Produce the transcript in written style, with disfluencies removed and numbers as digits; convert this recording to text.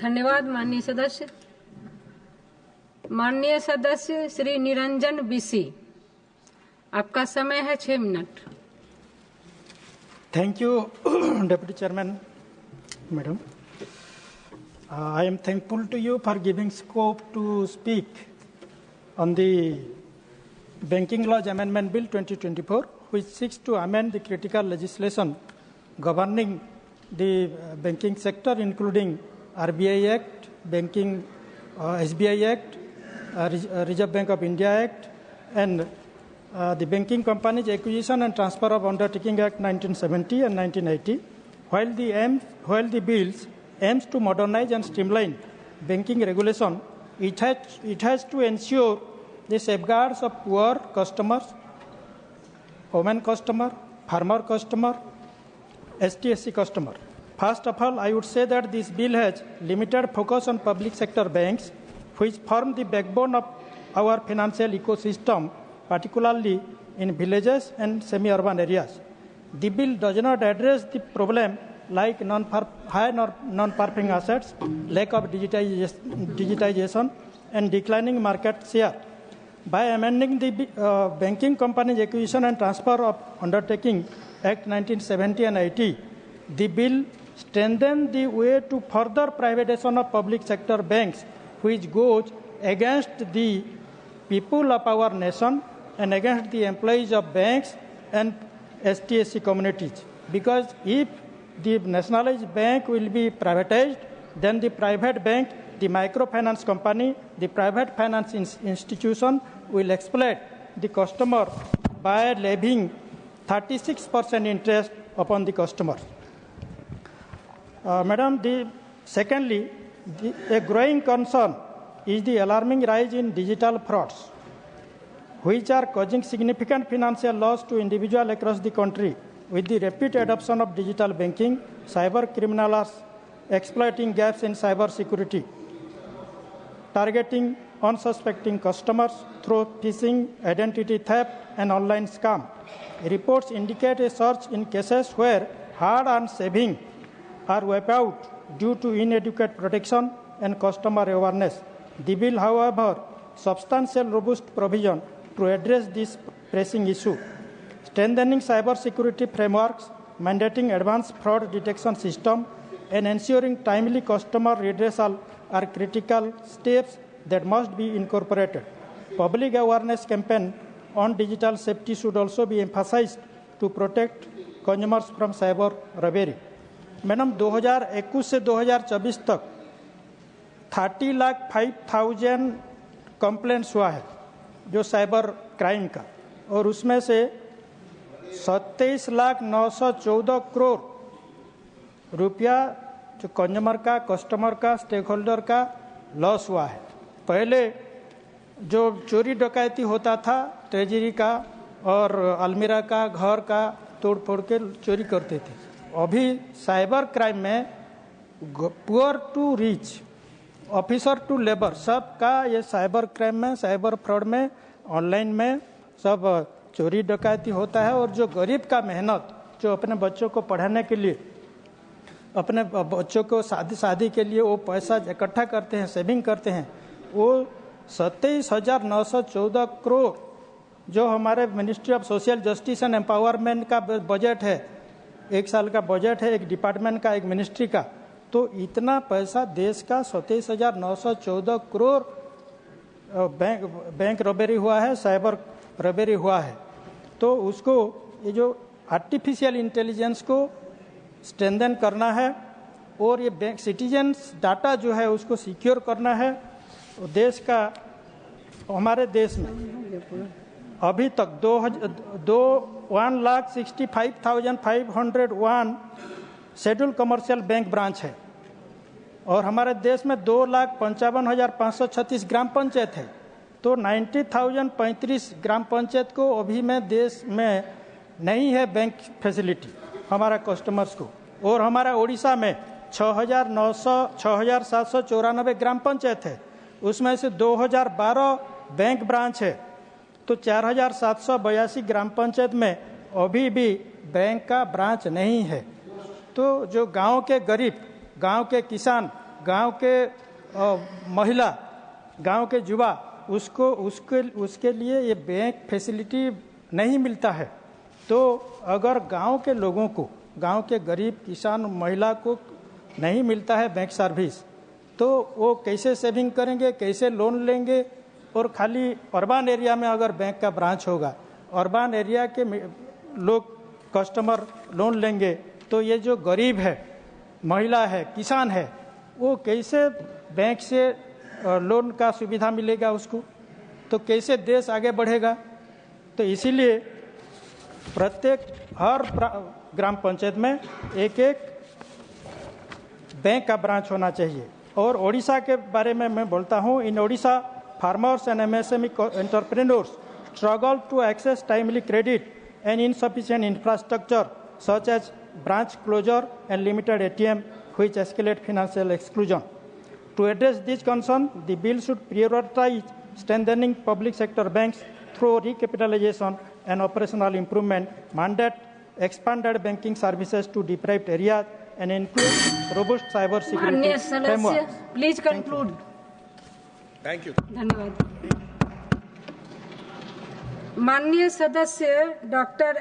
धन्यवाद माननीय सदस्य। माननीय सदस्य श्री निरंजन बीसी, आपका समय है 6 minute. Thank you, Deputy Chairman, Madam. I am thankful to you for giving scope to speak on the Banking Laws Amendment Bill 2024, which seeks to amend the critical legislation governing the banking sector, including RBI Act, SBI Act, Reserve Bank of India Act, and the Banking Companies Acquisition and Transfer of Undertaking Act 1970 and 1980. While the bills aims to modernize and streamline banking regulation, it has to ensure the safeguards of poor customers, women customer, farmer customer, ST/SC customer. First of all, I would say that this bill has limited focus on public sector banks, which form the backbone of our financial ecosystem, particularly in villages and semi-urban areas. The bill does not address the problem like high non-performing assets, lack of digitization, and declining market share. By amending the Banking Companies Acquisition and Transfer of Undertaking Act 1970 and 80, the bill strengthens the way to further privatization of public sector banks, which goes against the people of our nation and against the employees of banks and ST/SC communities. Because if the nationalized bank will be privatized, then the private bank, the microfinance company, the private finance institution will exploit the customer by levying 36% interest upon the customers. Madam, secondly, a growing concern is the alarming rise in digital frauds, which are causing significant financial loss to individuals across the country. With the rapid adoption of digital banking, cyber criminals are exploiting gaps in cyber security, targeting unsuspecting customers through phishing, identity theft, and online scam. Reports indicate a surge in cases where hard-earned savings are wiped out due to inadequate protection and customer awareness. The bill, however, substantial robust provision to address this pressing issue. Strengthening cyber security frameworks, mandating advanced fraud detection system, and ensuring timely customer redressal are critical steps that must be incorporated. Public awareness campaign on digital safety should also be emphasized to protect consumers from cyber robbery. Madam 2021 से 2024 तक 30,05,000 complaints हुआ है जो cyber crime का, और उसमें से 27,914 करोड़ रुपया जो कंज्यूमर का, कस्टमर का, स्टेक होल्डर का लॉस हुआ है। पहले जो चोरी डकैती होता था ट्रेजरी का और अलमीरा का, घर का तोड़ फोड़ के चोरी करते थे। अभी साइबर क्राइम में poor to rich, officer to labour, सब का ये साइबर क्राइम में, साइबर फ्रॉड में, ऑनलाइन में सब चोरी डकैती होता है। और जो गरीब का मेहनत, जो अपने बच्चों को पढ़ाने के लिए, अपने बच्चों को शादी के लिए वो पैसा इकट्ठा करते हैं, सेविंग करते हैं, वो 27,914 करोड़ जो हमारे ministry of social justice and empowerment का बजट है, एक साल का बजट है एक डिपार्टमेंट का, एक मिनिस्ट्री का, तो इतना पैसा देश का 27,914 करोड़ बैंक रॉबरी हुआ है, साइबर रॉबरी हुआ है। तो उसको ये जो आर्टिफिशियल इंटेलिजेंस को स्ट्रेंथन करना है और ये बैंक सिटीजन्स डाटा जो है उसको सिक्योर करना है। देश का, हमारे देश में अभी तक 1,65,501 शेड्यूल कमर्शियल बैंक ब्रांच है और हमारे देश में 2,55,536 ग्राम पंचायत है। तो 90,035 ग्राम पंचायत को अभी में देश में नहीं है बैंक फैसिलिटी हमारा कस्टमर्स को। और हमारा उड़ीसा में 6,794 ग्राम पंचायत है, उसमें से 2,012 बैंक ब्रांच है। तो 4,782 ग्राम पंचायत में अभी भी बैंक का ब्रांच नहीं है। तो जो गांव के गरीब, गांव के किसान गांव के महिला, गांव के युवा, उसके लिए ये बैंक फैसिलिटी नहीं मिलता है। तो अगर गांव के लोगों को, गांव के गरीब किसान महिला को नहीं मिलता है बैंक सर्विस, तो वो कैसे सेविंग करेंगे, कैसे लोन लेंगे? और खाली अर्बन एरिया में अगर बैंक का ब्रांच होगा, अर्बन एरिया के लोग कस्टमर लोन लेंगे, तो ये जो गरीब है, महिला है, किसान है, वो कैसे बैंक से लोन का सुविधा मिलेगा उसको? तो कैसे देश आगे बढ़ेगा? तो इसीलिए प्रत्येक हर ग्राम पंचायत में एक एक बैंक का ब्रांच होना चाहिए। और ओडिशा के बारे में मैं बोलता हूँ, in Odisha farmers and MSME entrepreneurs struggle to access timely credit and insufficient infrastructure such as branch closure and limited ATM, which escalate financial exclusion. To address this concern, the bill should prioritize strengthening public sector banks through recapitalization and operational improvement, mandate expanded banking services to deprived areas, and include robust cyber security framework. Please conclude. Thank you. धन्यवाद। माननीय सदस्य doctor